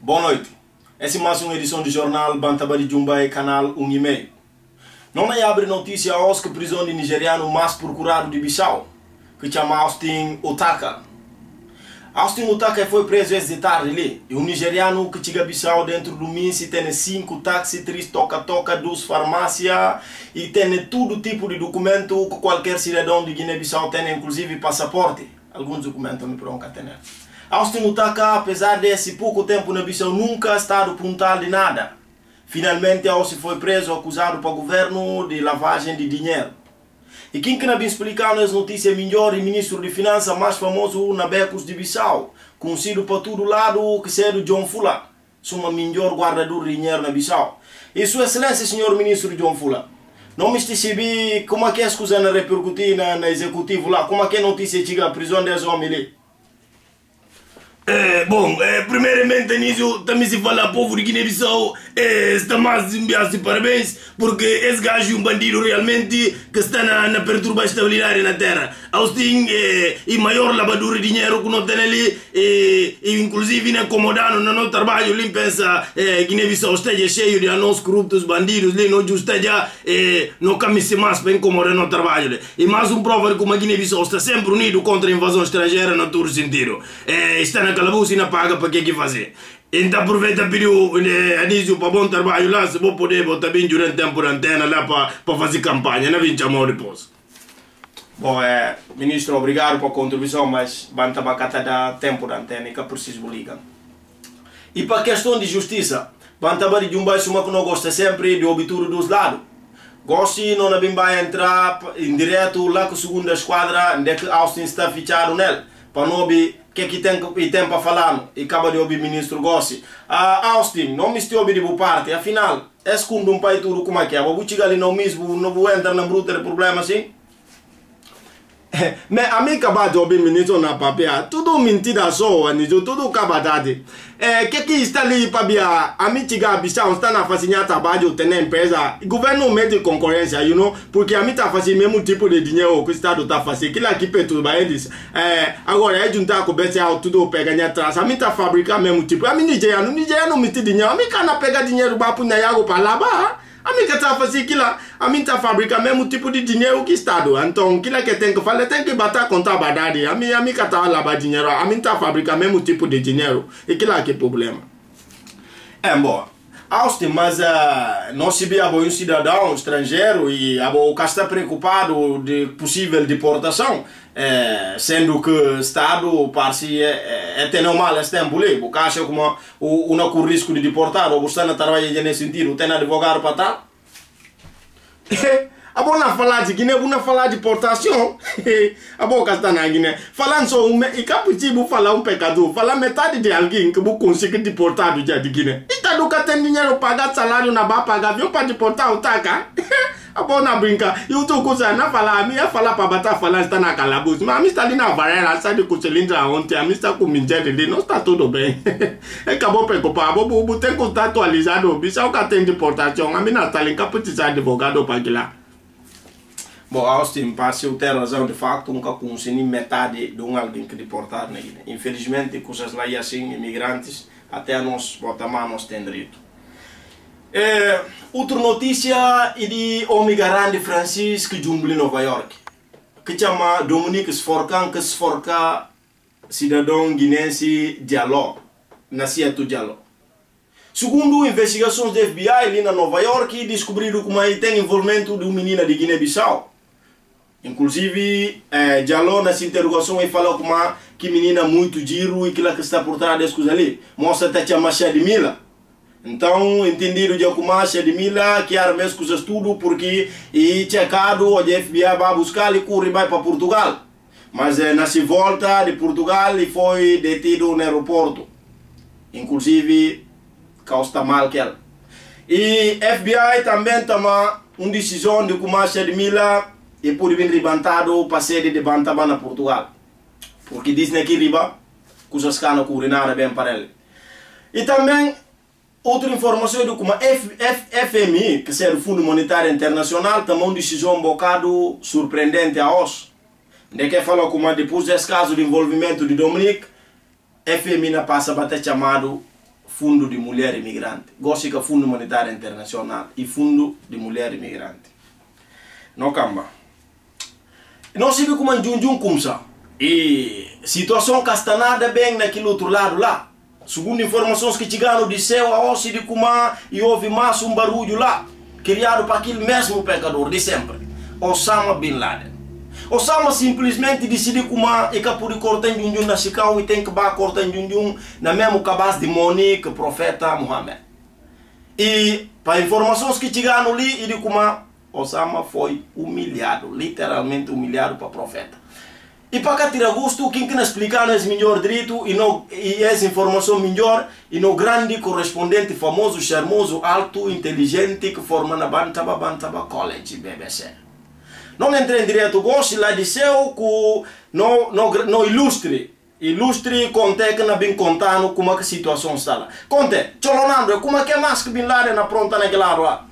Boa noite. Essa é mais uma edição do jornal Bantaba de Jumbai, canal 1,5. Não é abre notícia hoje que a prisão de nigeriano mais procurado de Bissau, que chama Austin Otaka. Austin Otaka foi preso esta tarde ali. E um nigeriano que chega a Bissau dentro do Minsi tem 5 táxis, 3 toca-toca, 2 farmácias e tem todo tipo de documento que qualquer cidadão de Guiné-Bissau tem, inclusive passaporte. Alguns documentos me pronto a ter. Austin Otaka, apesar desse pouco tempo na Bissau, nunca ha estado puntal de nada. Finalmente, Austin foi preso, acusado pelo governo de lavagem de dinheiro. E quem que não explicar nas notícias melhor, o ministro de Finanças mais famoso na Becos de Bissau, conhecido para todo lado, que é o John Fula, o melhor guardador de dinheiro na Bissau. E Sua Excelência, senhor ministro John Fula, não me percebi como é que as coisas não repercutir na executivo lá, como é que a notícia chega à prisão desse homem ali. Primeiramente, Anísio, também se fala povo de Guiné-Bissau, está mais enviar-se parabéns, porque esse gajo é um bandido realmente que está na perturbar a estabilidade na terra. Austin é o maior lavador de dinheiro que nós temos ali, e inclusive incomodando no nosso trabalho, ali pensa Guiné-Bissau esteja cheio de anões corruptos, bandidos, ali não esteja no caminho mais para incomodar no trabalho. E mais prova de como a Guiné-Bissau está sempre unido contra a invasão estrangeira no todo sentido. Está na calabouço e não paga para que fazer. Então aproveita e pediu Anísio para bom trabalho lá, se vou poder botar bem durante tempo na antena lá para fazer campanha, não vim chamar depois. Bom, ministro, obrigado pela contribuição, mas banta bacata dá tempo da antena e que preciso ligar. E para a questão de justiça, Bantaba de Jumbai suma que não gosta sempre de obturar dos lados. Gosto não vai entrar em direto lá com a segunda esquadra, onde que Austin está fichado nele, para não ver que tem para falar, e acaba de ouvir o ministro Gossi. Austin, não me estou ouvindo de parte, afinal, é segundo um país tudo como é que é, vou chegar ali não mesmo, não vou entrar na bruta de problema assim? Mas a mim acaba de ouvir o ministro na papel, tudo mentira só, Anísio, tudo acabadade. Que está ali para a mim chegar a Bissau, está na facinha trabalho, tem empresa, o governo mete concorrência, you know, porque a mim está fazendo o mesmo tipo de dinheiro que o Estado está fazendo, aquilo aqui perturba eles. Agora é juntar com o BCA, tudo pega atrás, a mim está fabricando o mesmo tipo, a mim nigeriano mete dinheiro, a mim não pega dinheiro para pôr na água para lá, a mim que está fazendo aquilo, a mim está fabricando o mesmo tipo de dinheiro que o Estado. Então, aquilo que tem que fazer, tem que bater contra a badade. A mim que está lavar dinheiro, a mim está fabricando o mesmo tipo de dinheiro. E aquilo que é o problema. Bom, Austin, mas nós sabemos um cidadão estrangeiro e o que está preocupado de possível deportação, sendo que o Estado parece ter normal esse tempo ali, porque acha como não corre risco de deportar, ou você não trabalha nesse sentido, tem advogado para tal? A boa não falar de Guiné, não falar de deportação. A boa que está na Guiné. Falando só e capuchinho falar pecador, falar metade de alguém que vou conseguir deportar do dia de Guiné. E tá nunca tem dinheiro para pagar salário na barra pagar, viu para deportar o taca? A boa não brinca. E o teu coisa não falar, a minha falar para bater falar está na calabouço. Mas a minha está ali na varela, está de cilindro ontem, a minha está com minjeiro ali, não está tudo bem. Acabou preocupar, vou ter que estar atualizado, bicho, o que tem deportação, a minha está ali capuchinho advogado para aquilo lá. Bom, Austin, parece eu ter razão, de facto, nunca consegui metade de alguém que deportar na Guiné. Infelizmente, coisas lá e assim, imigrantes, até nós, botamos, nós temos direito. Outra notícia é de homem grande Francisco Jumbli, Nova York, que chama Dominique Sforcan, que esforca cidadão guinense Diallo, nascido Diallo. Segundo investigações do FBI ali na Nova York, descobriram como aí tem envolvimento de uma menina de Guiné-Bissau. Inclusive, Diallo nessa interrogação ele falou como que menina muito giro e que ela que está por trás das coisas ali. Mostra até chama Shadmila. Então, entendido de como Shadmila que arma as coisas tudo porque e checado o FBI vai buscar e corre vai para Portugal. Mas nessa volta de Portugal ele foi detido no aeroporto. Inclusive, causa mal que ela. E FBI também toma uma decisão de como Shadmila e por vir levantado para sede de Bantaba na Portugal. Porque dizem que riba, coisas que não correm nada bem para ele. E também, outra informação de como FMI, que é o Fundo Monetário Internacional, tomou uma decisão um bocado surpreendente a nós. De que falou como depois desse caso de envolvimento de Dominique, FMI passa a bater chamado Fundo de Mulher Imigrante. Gosto que Fundo Monetário Internacional e Fundo de Mulher Imigrante. Não camba. Não se vê como um junjun kumsa. E situação que está nada bem naquele outro lado lá. Segundo informações que chegaram de céu, a osso de Kuma e houve mais um barulho lá, criado para aquele mesmo pecador de sempre, Osama Bin Laden. Osama simplesmente decidiu Kuma e que por cortar em junjun na Chicão e tem que cortar em junjun na mesmo cabaz de Monique, o profeta Muhammad. E para informações que chegaram ali, ele Kuma, Osama foi humilhado, literalmente humilhado para o profeta. E para cá tirar gosto, quem que nos explicar é melhor direito e essa informação melhor e no grande correspondente famoso, charmoso, alto, inteligente que forma na Bantaba College, BBC. Não entrei em direto gosto, lá disseu que no ilustre conte que não bem contando como a situação está lá. Conte, Cholonando, como é que mais que Bin Laden na pronta naquela lá?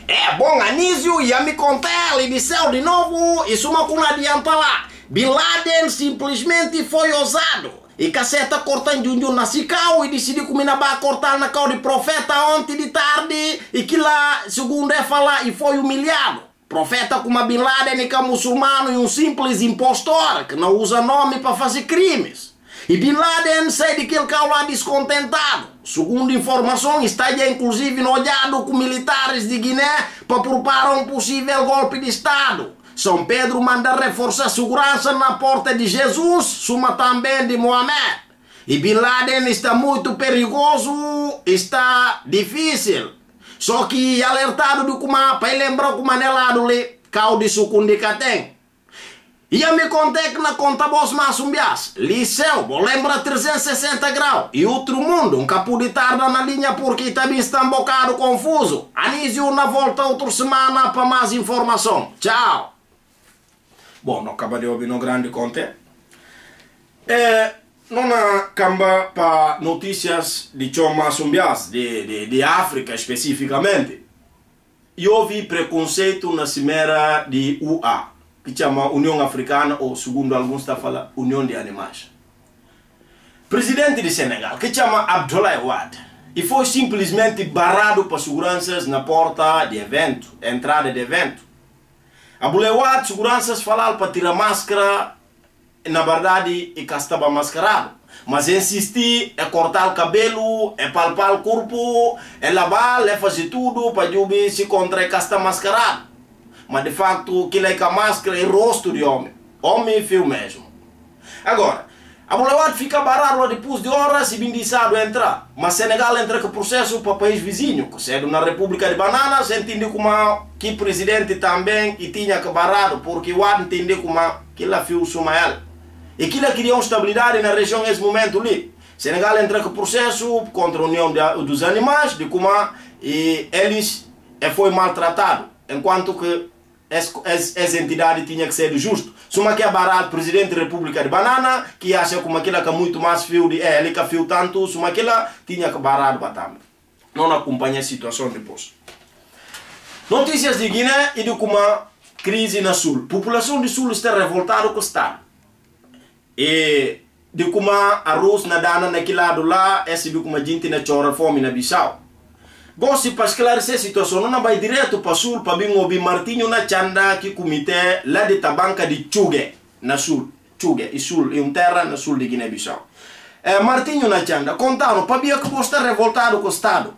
É bom, Anísio, e a me contar, ele disseu de novo, isso não adianta lá. Bin Laden simplesmente foi ousado. E caceta cortando junjun na Sicau e decidiu que mina vai cortar na cal de profeta ontem de tarde. E que lá, segundo é falar, e foi humilhado. Profeta como Bin Laden que é muçulmano e um simples impostor que não usa nome para fazer crimes. E Bin Laden sai daquele cal lá descontentado. Segundo informação, está já inclusive nojado com militares de Guiné para preparar um possível golpe de Estado. São Pedro manda reforçar segurança na porta de Jesus, suma também de Mohamed. E Bin Laden está muito perigoso, está difícil. Só que alertado de como para lembrar como é lado ali, cal de sucundi que tem. E eu me contei que na conta voz mais bias, liceu, lembra 360 graus. E outro mundo, um capo de tarde na linha porque também está um bocado confuso. Anísio na volta outra semana para mais informação. Tchau. Bom, não acaba de ouvir no grande conte. Não acaba para notícias de Choma Sumbias, de África especificamente. E houve preconceito na cimeira de UA, que chama União Africana, ou segundo alguns está falando, União de Animais. Presidente de Senegal, que chama Abdoulaye Wade, e foi simplesmente barrado para seguranças na porta de evento, entrada de evento. Abdoulaye Wade, seguranças falaram para tirar máscara, na verdade, e que estava mascarado. Mas insistir, é cortar o cabelo, é palpar o corpo, é lavar, é fazer tudo para jubir se contra que está mascarado. Mas de facto, aquilo é com a máscara e rosto de homem. Homem feio mesmo. Agora, Abdoulaye Wade fica barrado depois de horas e bindissado entrar. Mas Senegal entra com processo para o país vizinho, que é na República de Bananas, entende como que presidente também e tinha que barrado, porque Wade entende como que ele fez o Sumael. E que ele queria uma estabilidade na região nesse momento ali. Senegal entra com processo contra a União dos Animais, de como eles foi maltratado, enquanto que essa entidade tinha que ser justo. Suma que é barato, presidente da República de Banana, que acha como aquilo que é muito mais fio de ele que fio tanto, suma aquilo tinha que barato batame. Não acompanha a situação depois. Notícias de Guiné e de como crise na Sul. População do Sul está revoltada com o Estado. E de como arroz na dana naquele lado lá, esse de como a gente na chora fome na Bissau. Gosto para esclarecer a situação, não vai direto para o Sul, para bem ouvir Martinho na Chanda, que comitê lá de Tabanca de Chugue, na Sul. Chugue, e Sul, e terra na Sul de Guiné-Bissau. Martinho na Chanda, contaram, para bem que você está revoltado com o Estado.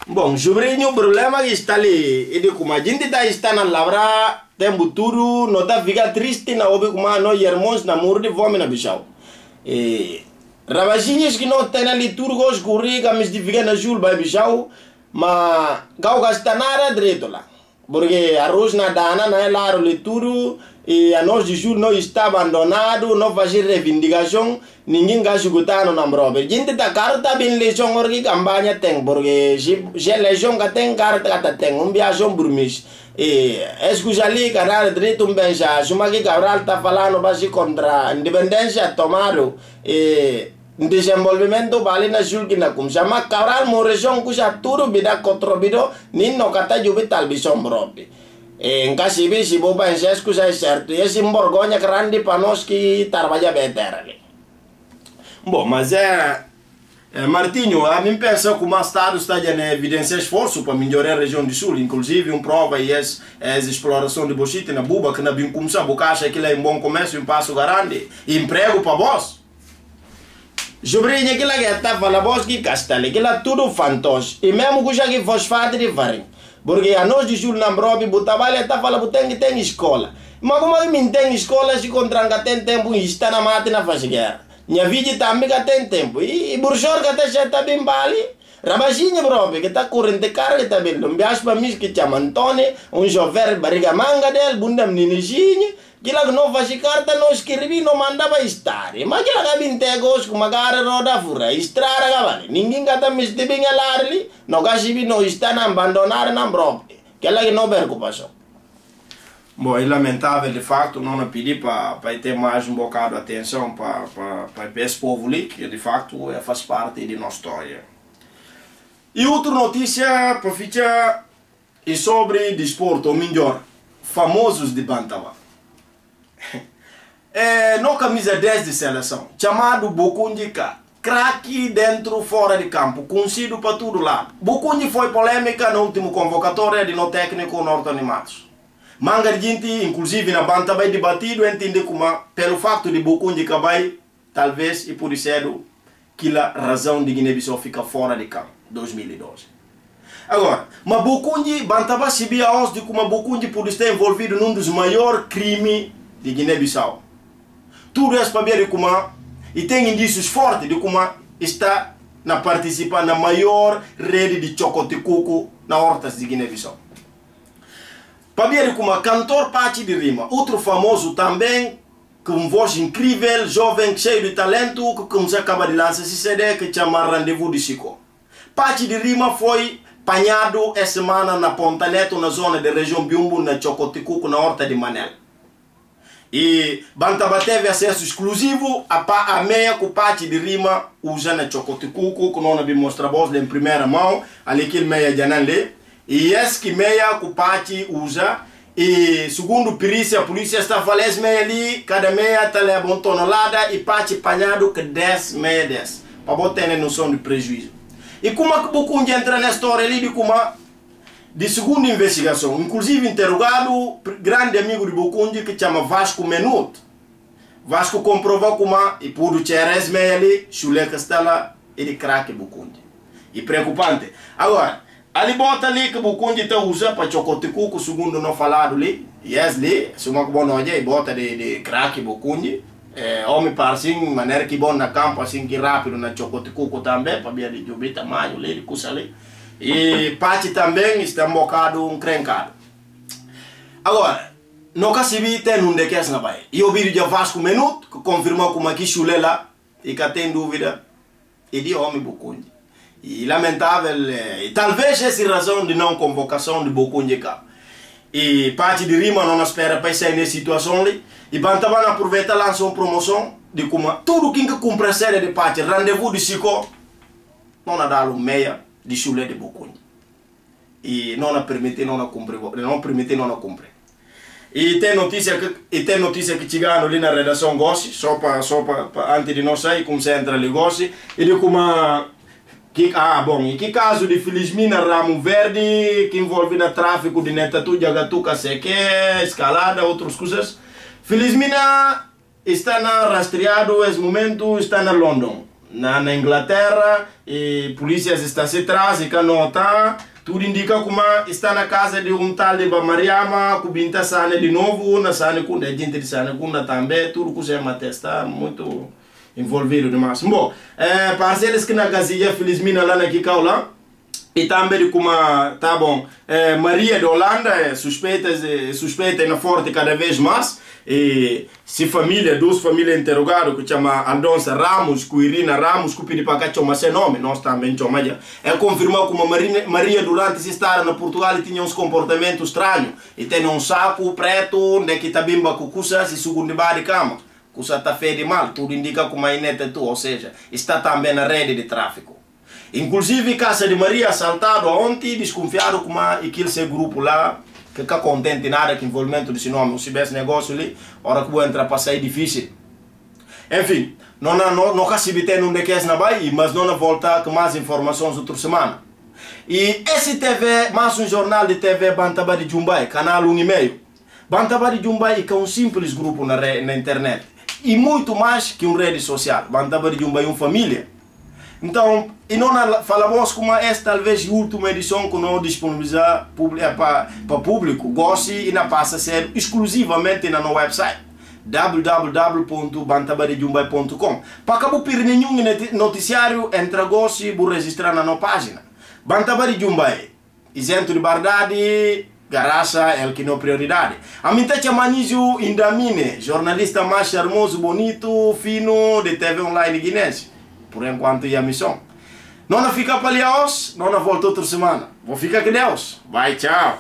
Bom, sobrinho, o problema está ali, e de como a gente está na lavra, tem futuro, não está ficar triste, na ouvir como nós irmãos na morrer de fome na Bissau. Rabachinhas que não tem ali turgos, corriga, mas de ficar na Jul, vai Bissau, mas gau gasta nada direito lá. Porque arroz na dana, na lá o turo, e a nós de Jul não está abandonado, não faz reivindicação, ninguém gasta gutano na brobe. Gente tá caro, tá bem legião, porque campanha tem, porque se legião que tem, caro que tem, viajão burmis. E escuta ali, cara, direito bem já, suma que Cabral tá falando base contra a independência tomado e desenvolvimento vale na julga na como chama Cabral uma região cuja tudo vida controbido nem no cata jubi tal bisão brobe. E nka sibi si boba enses kusa certo. E si mborgonha grande para nós que trabalha bem terra. Bom, mas Martinho, a mim pensa que o Estado está a evidenciar esforço para melhorar a região do Sul, inclusive prova e a exploração de bochite na Buba, que na bem começar a boca acha que é um bom comércio, um passo grande, emprego para vós. Jobrinha, que lá que está falando vós que castelo, que lá tudo fantoche, e mesmo que já que fosfato de farinha, porque a nós de Sul na Brobe, o trabalho está falando que tem escola, mas como é que tem escola se contranca tem tempo e está na máquina faz guerra? Minha vida também tem tempo. E burjor que está já bem bali. Rabachinha, bro, que está corrente cara que está bem. Não me acho para mim que chama Antônio, chofer barriga manga dele, bunda meninijinha. Que lá não faz carta, não escrevi, não mandava estar. Mas que lá que vim ter gosto, com uma cara roda fura, estrada cavale. Ninguém que está me estibinha lá ali, não gastibi não está na abandonar na bro. Que lá que não preocupação. Bom, é lamentável de facto, não pedi para ter mais um bocado de atenção para esse povo ali, que de facto faz parte de nossa história. E outra notícia para ficar é sobre desporto, ou melhor, famosos de Bantaba. No camisa 10 de seleção, chamado Bokundika, craque dentro fora de campo, conhecido para todo lado. Bokundi foi polêmica na última convocatória de no técnico norte-animados. Manga de gente, inclusive na banda, vai debatido, entende como, pelo facto de Bokundi Kabai, talvez, e por ser que a razão de Guiné-Bissau fica fora de campo, 2012. Agora, mas Bokundi, Bantaba sabia hoje de como Bokundi pode estar envolvido num dos maiores crimes de Guiné-Bissau. Tudo isso para ver como, e tem indícios fortes de como está na participar na maior rede de chocoticuco na hortas de Guiné-Bissau. Para ver como cantor Pachi de Rima, outro famoso também, com voz incrível, jovem, cheio de talento, que como se acaba de lançar esse CD que chama Rendezvous de Chico. Pachi de Rima foi apanhado essa semana na Ponta Neto, na zona da região Biumbu, na Chocoticuco, na horta de Manel. E Bantaba teve acesso exclusivo a meia que o Pachi de Rima usa na Chocoticuco, que não havia mostrado em primeira mão, ali que meia de Ananle. E esse que meia que o Pachi usa, e segundo a polícia está falando meia ali, cada meia está ali abontonolada e Pachi apanhado que 10 meia 10, para botar a noção de prejuízo. E como é que o Bokundi entra na história ali de como, de segunda investigação, inclusive interrogado grande amigo de Bokundi que chama Vasco Menuto. Vasco comprovou como, e por o Cheres meia ali, chulé que está lá, ele craque Bokundi. E preocupante. Agora, ali bota ali que o Bokundi está usando para chocoticuco, segundo não falado ali. E esse ali, se uma boa noite, bota de craque Bokundi. Homem para assim, maneira que bom na campo, assim que rápido na chocoticuco também, para ver de jubir tamanho, ali, de custa ali. E Pachi também está um bocado encrencado. Agora, nunca se vi tem um de que na Bahia. E o vídeo de Vasco Menuto, que confirmou como aqui chulé lá, e que tem dúvida, e de homem Bokundi. E lamentável, talvez essa razão de não convocação de Bokundi cá. E Pachi de Rima não espera para sair nessa situação ali. E Bantaba aproveita lançou uma promoção de como tudo que cumpre a série de Pachi, Rendezvous de Chico, não há dado meia de chulé de Bokundi. E não permite não cumprir, não permite não cumprir. E tem notícia que chegaram ali na redação Gossi, só para antes de nós sair, como se entra ali Gossi, e de como e que caso de Felizmina Ramo Verde, que envolve no tráfico de Netatu, Jagatuca, Seque, escalada, outras coisas. Felizmina está rastreado, nesse momento está na London, na Inglaterra, e polícias estão se atrás, e canota, tudo indica como está na casa de tal de Bamariama, que binta Sane de novo, na Sane Kunda, gente de Sane Kunda também, tudo que se está muito envolvido demais. Bom, parceiros que na casinha Felizmina lá na Kikaula, e também como, tá bom, Maria de Holanda, suspeita na forte cada vez mais, e se família, duas famílias interrogadas, que chama Andonça Ramos, com Irina Ramos, que pediu para cá chamar seu nome, nós também chamamos, confirmou como Maria durante esse estar na Portugal tinha uns comportamentos estranhos, e tem um saco preto, onde que tá bimba com cusa, se segundo debaixo de cama. Cusa está feio de mal, tudo indica como a ineta tu, ou seja, está também na rede de tráfico. Inclusive, casa de Maria assaltado ontem, desconfiado como aquele seu grupo lá, que fica contente nada com o envolvimento desse nome. Se tivesse negócio ali, hora que vou entrar para sair difícil. Enfim, não consigo ter um daqueles na Bahia, mas não volta com mais informações outra semana. E esse TV, mais um jornal de TV Bantaba de Jumbai, canal 1,5. Bantaba de Jumbai é um simples grupo na internet. E muito mais que uma rede social. Bantaba de Jumbai é uma família. Então, e nós falamos como esta talvez a última edição que nós disponibilizar para público. Goste e não passa a ser exclusivamente na nosso website www.bantabadejumbai.com. Para acabar perder nenhum noticiário, entra goste e vou registrar na nossa página. Bantaba de Jumbai, isento de verdade, garaça é o que não é prioridade. A mim está chamando Indamine, jornalista mais charmoso, bonito, fino de TV online guinense. Por enquanto é a missão. Não fica para ali, não volta outra semana. Vou ficar com Deus. Vai, tchau.